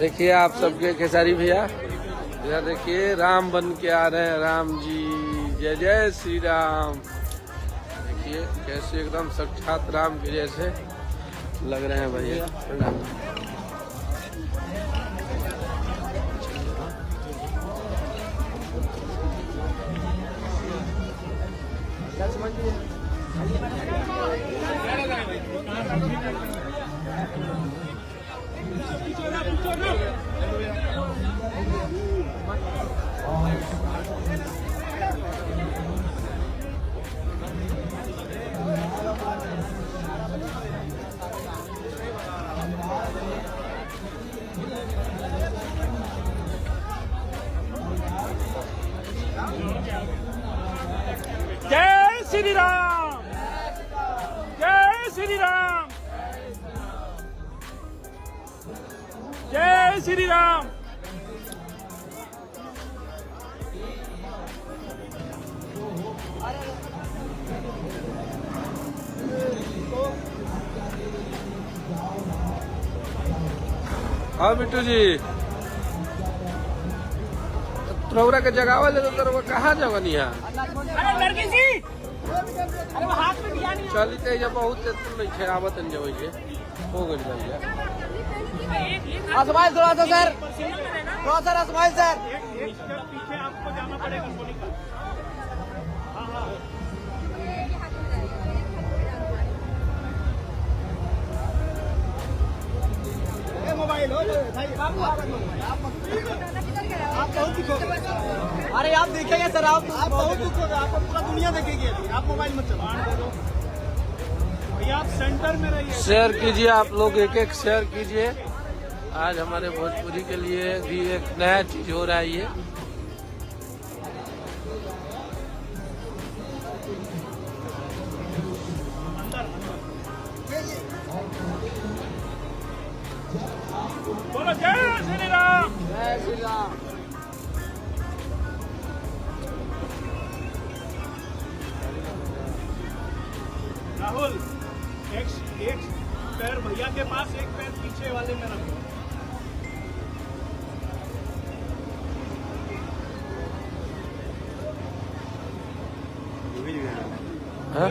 देखिए आप सबके खेसारी भैया, इधर देखिए राम बन के आ रहे हैं। राम जी जय जय श्री राम। देखिए कैसे एकदम साक्षात राम के जैसे लग रहे हैं भैया। जय श्री राम, जय श्री राम, जय श्री राम। हाँ बिट्टू जी, त्रोरा के जगह वाले तो तेरे को कहाँ जगनी है? अरे लड़की जी, अरे वो हाथ में दिया नहीं। चली तो ये बहुत नहीं है, आवत नहीं जब ये हो गई भैया। आसमाइल थोड़ा सा सर, थोड़ा सा आसमाइल सर। एक स्टेप पीछे आपको जाना पड़ेगा सोनिका। हाँ हाँ, मोबाइल हो भाई, आप बहुत दिखोगे। अरे आप देखेंगे सर, आप बहुत दिखोगे, आपको पूरा दुनिया देखेगी अभी। आप मोबाइल मत चलाओ भैया, आप सेंटर में रहिए। शेयर कीजिए आप लोग, एक एक शेयर कीजिए। आज हमारे भोजपुरी के लिए भी एक नया चीज हो रहा है ये। बोलो जय श्री राम, जय श्री राम। राहुल एक पैर भैया के पास, एक पैर पीछे वाले में रखो। हाँ?